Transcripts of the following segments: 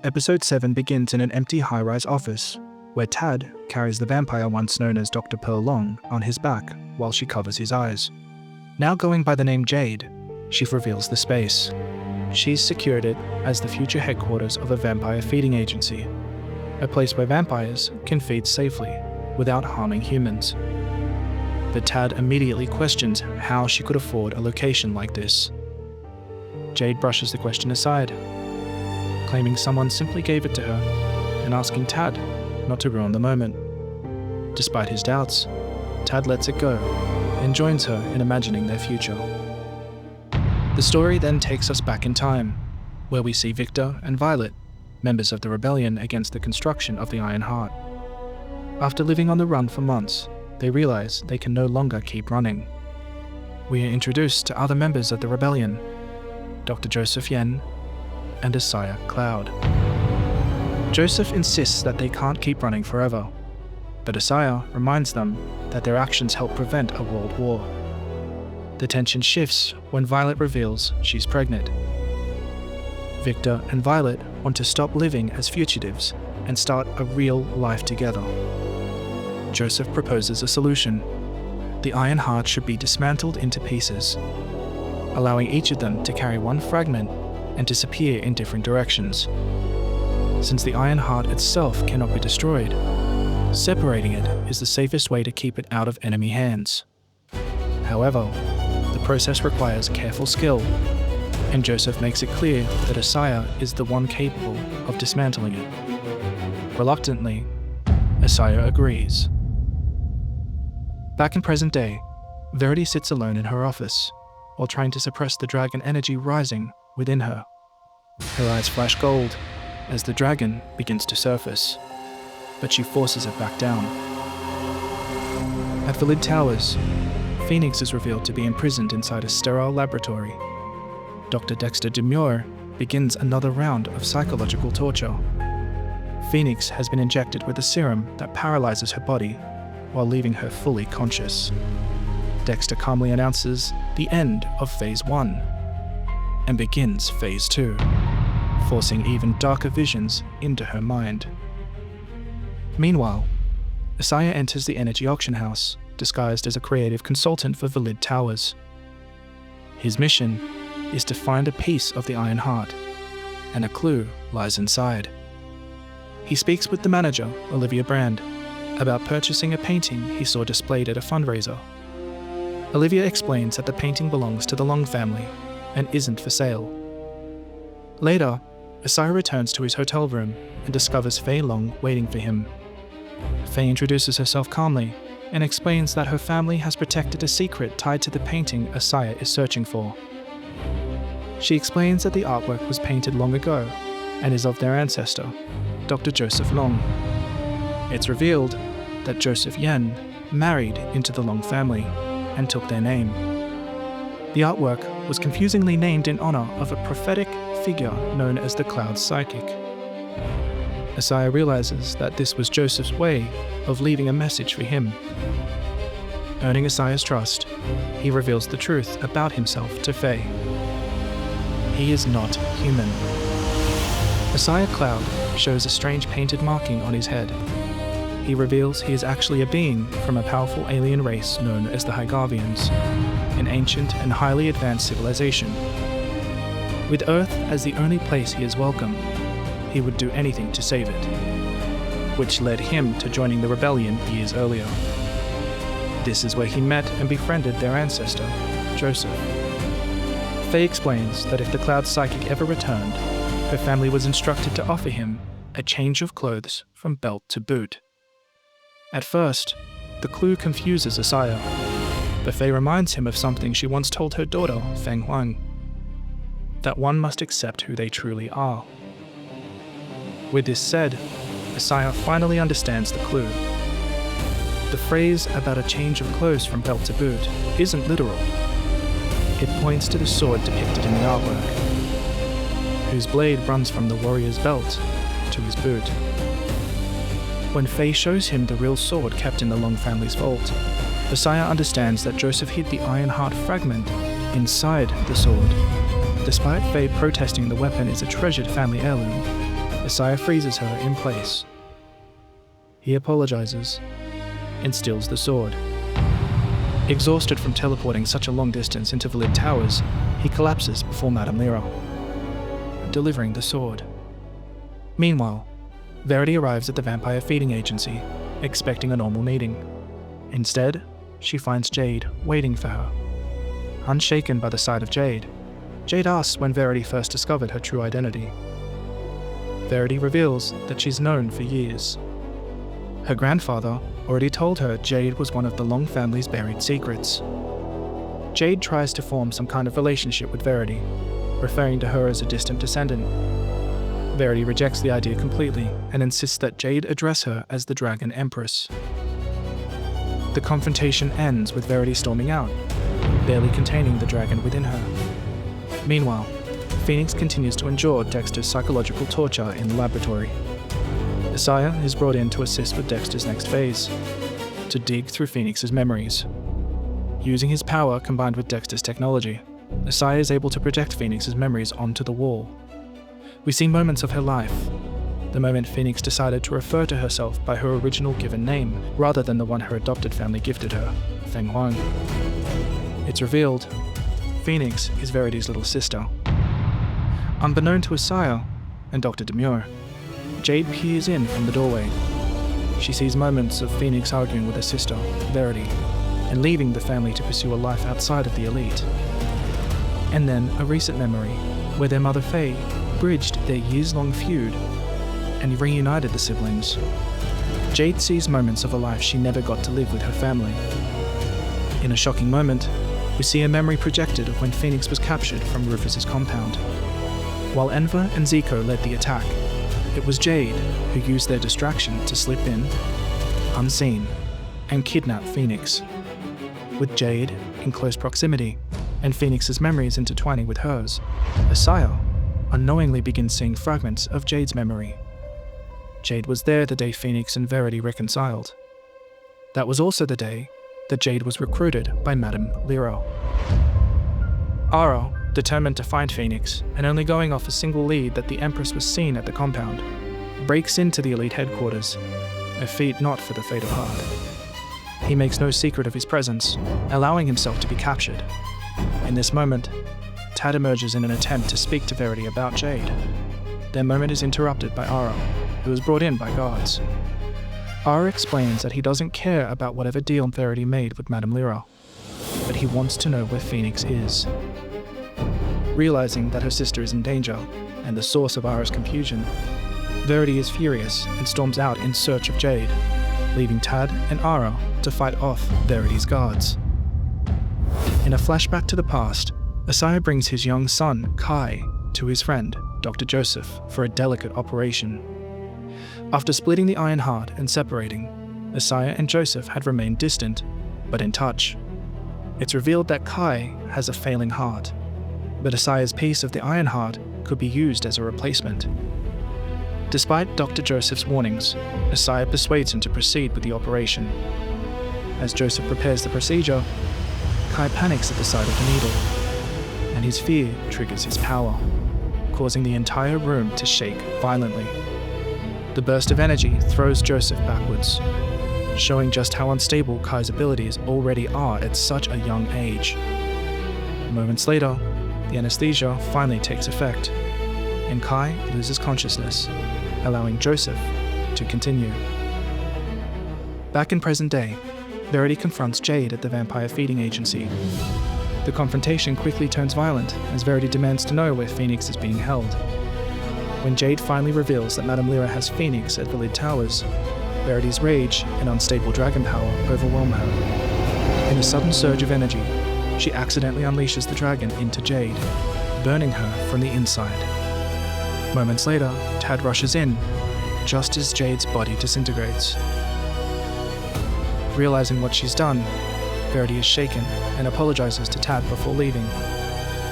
Episode 7 begins in an empty high-rise office, where Tad carries the vampire once known as Dr. Pearl Long on his back while she covers his eyes. Now going by the name Jade, she reveals the space. She's secured it as the future headquarters of a vampire feeding agency, a place where vampires can feed safely without harming humans. But Tad immediately questions how she could afford a location like this. Jade brushes the question aside, claiming someone simply gave it to her and asking Tad not to ruin the moment. Despite his doubts, Tad lets it go and joins her in imagining their future. The story then takes us back in time, where we see Victor and Violet, members of the rebellion against the construction of the Iron Heart. After living on the run for months, they realize they can no longer keep running. We are introduced to other members of the rebellion, Dr. Joseph Yen and Isiah Cloud. Joseph insists that they can't keep running forever, but Isiah reminds them that their actions help prevent a world war. The tension shifts when Violet reveals she's pregnant. Victor and Violet want to stop living as fugitives and start a real life together. Joseph proposes a solution. The Iron Heart should be dismantled into pieces, allowing each of them to carry one fragment and disappear in different directions. Since the Iron Heart itself cannot be destroyed, separating it is the safest way to keep it out of enemy hands. However, the process requires careful skill, and Joseph makes it clear that Isiah is the one capable of dismantling it. Reluctantly, Isiah agrees. Back in present day, Verity sits alone in her office, while trying to suppress the dragon energy rising within her. Her eyes flash gold as the dragon begins to surface, but she forces it back down. At Verity Towers, Phoenix is revealed to be imprisoned inside a sterile laboratory. Dr. Dexter Demure begins another round of psychological torture. Phoenix has been injected with a serum that paralyzes her body while leaving her fully conscious. Dexter calmly announces the end of Phase 1 and begins Phase 2, forcing even darker visions into her mind. Meanwhile, Isiah enters the energy auction house, disguised as a creative consultant for Verity Towers. His mission is to find a piece of the Iron Heart, and a clue lies inside. He speaks with the manager, Olivia Brand, about purchasing a painting he saw displayed at a fundraiser. Olivia explains that the painting belongs to the Long family and isn't for sale. Later, Isiah returns to his hotel room and discovers Fei Long waiting for him. Fei introduces herself calmly and explains that her family has protected a secret tied to the painting Isiah is searching for. She explains that the artwork was painted long ago and is of their ancestor, Dr. Joseph Long. It's revealed that Joseph Yen married into the Long family and took their name. The artwork was confusingly named in honor of a prophetic figure known as the Cloud Psychic. Isiah realizes that this was Joseph's way of leaving a message for him. Earning Isiah's trust, he reveals the truth about himself to Fei. He is not human. Isiah Cloud shows a strange painted marking on his head. He reveals he is actually a being from a powerful alien race known as the Hygarvians, an ancient and highly advanced civilization. With Earth as the only place he is welcome, he would do anything to save it, which led him to joining the rebellion years earlier. This is where he met and befriended their ancestor, Joseph. Fei explains that if the Cloud Psychic ever returned, her family was instructed to offer him a change of clothes from belt to boot. At first, the clue confuses Isiah, but Fei reminds him of something she once told her daughter, Feng Huang, that one must accept who they truly are. With this said, Isiah finally understands the clue. The phrase about a change of clothes from belt to boot isn't literal. It points to the sword depicted in the artwork, whose blade runs from the warrior's belt to his boot. When Fei shows him the real sword kept in the Long family's vault, Isiah understands that Joseph hid the Iron Heart fragment inside the sword. Despite Fei protesting the weapon is a treasured family heirloom, Isiah freezes her in place. He apologizes and steals the sword. Exhausted from teleporting such a long distance into Valid Towers, he collapses before Madame Lyra, delivering the sword. Meanwhile, Verity arrives at the vampire feeding agency, expecting a normal meeting. Instead, she finds Jade waiting for her. Unshaken by the sight of Jade, Jade asks when Verity first discovered her true identity. Verity reveals that she's known for years. Her grandfather already told her Jade was one of the Long family's buried secrets. Jade tries to form some kind of relationship with Verity, referring to her as a distant descendant. Verity rejects the idea completely and insists that Jade address her as the Dragon Empress. The confrontation ends with Verity storming out, barely containing the dragon within her. Meanwhile, Phoenix continues to endure Dexter's psychological torture in the laboratory. Isiah is brought in to assist with Dexter's next phase, to dig through Phoenix's memories. Using his power combined with Dexter's technology, Isiah is able to project Phoenix's memories onto the wall. We see moments of her life, the moment Phoenix decided to refer to herself by her original given name, rather than the one her adopted family gifted her, Feng Huang. It's revealed, Phoenix is Verity's little sister. Unbeknown to Isiah and Dr. Demure, Jade peers in from the doorway. She sees moments of Phoenix arguing with her sister, Verity, and leaving the family to pursue a life outside of the elite. And then a recent memory, where their mother Faye bridged their years-long feud and reunited the siblings. Jade sees moments of a life she never got to live with her family. In a shocking moment, we see a memory projected of when Phoenix was captured from Rufus's compound. While Enver and Zico led the attack, it was Jade who used their distraction to slip in, unseen, and kidnap Phoenix. With Jade in close proximity, and Phoenix's memories intertwining with hers, Isiah unknowingly begins seeing fragments of Jade's memory. Jade was there the day Phoenix and Verity reconciled. That was also the day that Jade was recruited by Madame Lyra. Ahra, determined to find Phoenix, and only going off a single lead that the Empress was seen at the compound, breaks into the elite headquarters, a feat not for the faint of heart. He makes no secret of his presence, allowing himself to be captured. In this moment, Tad emerges in an attempt to speak to Verity about Jade. Their moment is interrupted by Ahra, who is brought in by guards. Ahra explains that he doesn't care about whatever deal Verity made with Madame Lyra, but he wants to know where Phoenix is. Realizing that her sister is in danger, and the source of Ahra's confusion, Verity is furious and storms out in search of Jade, leaving Tad and Ahra to fight off Verity's guards. In a flashback to the past, Isiah brings his young son, Kai, to his friend, Dr. Joseph, for a delicate operation. After splitting the Iron Heart and separating, Isiah and Joseph had remained distant, but in touch. It's revealed that Kai has a failing heart, but Isiah's piece of the Iron Heart could be used as a replacement. Despite Dr. Joseph's warnings, Isiah persuades him to proceed with the operation. As Joseph prepares the procedure, Kai panics at the sight of the needle, and his fear triggers his power, causing the entire room to shake violently. The burst of energy throws Joseph backwards, showing just how unstable Kai's abilities already are at such a young age. Moments later, the anesthesia finally takes effect, and Kai loses consciousness, allowing Joseph to continue. Back in present day, Verity confronts Jade at the vampire feeding agency. The confrontation quickly turns violent as Verity demands to know where Phoenix is being held. When Jade finally reveals that Madame Lyra has Phoenix at Valid Towers, Verity's rage and unstable dragon power overwhelm her. In a sudden surge of energy, she accidentally unleashes the dragon into Jade, burning her from the inside. Moments later, Tad rushes in, just as Jade's body disintegrates. Realizing what she's done, Verity is shaken and apologizes to Tad before leaving,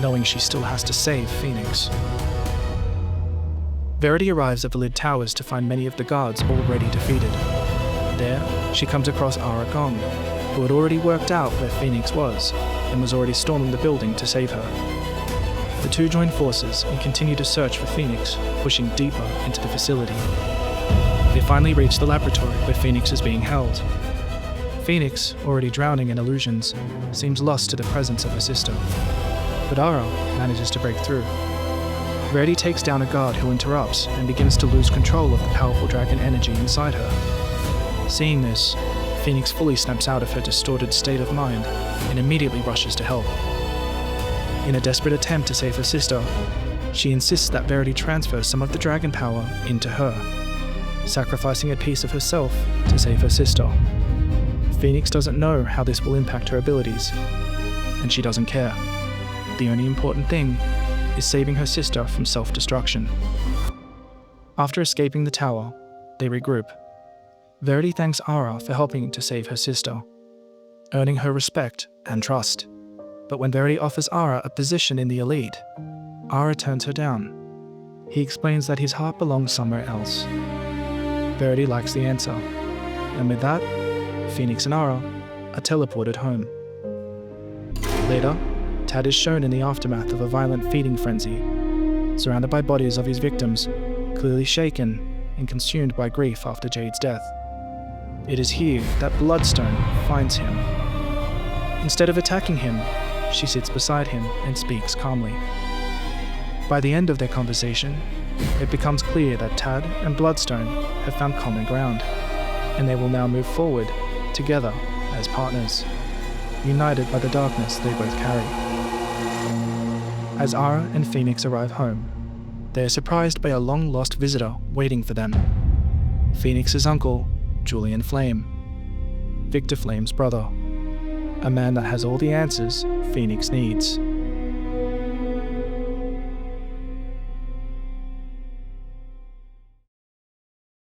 knowing she still has to save Phoenix. Verity arrives at Valid Towers to find many of the guards already defeated. There, she comes across Ahra Gong, who had already worked out where Phoenix was and was already storming the building to save her. The two join forces and continue to search for Phoenix, pushing deeper into the facility. They finally reach the laboratory where Phoenix is being held. Phoenix, already drowning in illusions, seems lost to the presence of her sister. But Ahra manages to break through. Verity takes down a guard who interrupts and begins to lose control of the powerful dragon energy inside her. Seeing this, Phoenix fully snaps out of her distorted state of mind and immediately rushes to help. In a desperate attempt to save her sister, she insists that Verity transfer some of the dragon power into her, sacrificing a piece of herself to save her sister. Phoenix doesn't know how this will impact her abilities, and she doesn't care. The only important thing is saving her sister from self-destruction. After escaping the tower, they regroup. Verity thanks Ahra for helping to save her sister, earning her respect and trust. But when Verity offers Ahra a position in the elite, Ahra turns her down. He explains that his heart belongs somewhere else. Verity likes the answer, and with that, Phoenix and Ahra are teleported home. Later, Tad is shown in the aftermath of a violent feeding frenzy, surrounded by bodies of his victims, clearly shaken and consumed by grief after Jade's death. It is here that Bloodstone finds him. Instead of attacking him, she sits beside him and speaks calmly. By the end of their conversation, it becomes clear that Tad and Bloodstone have found common ground, and they will now move forward together as partners, united by the darkness they both carry. As Ahra and Phoenix arrive home, they are surprised by a long-lost visitor waiting for them. Phoenix's uncle, Julian Flame, Victor Flame's brother, a man that has all the answers Phoenix needs.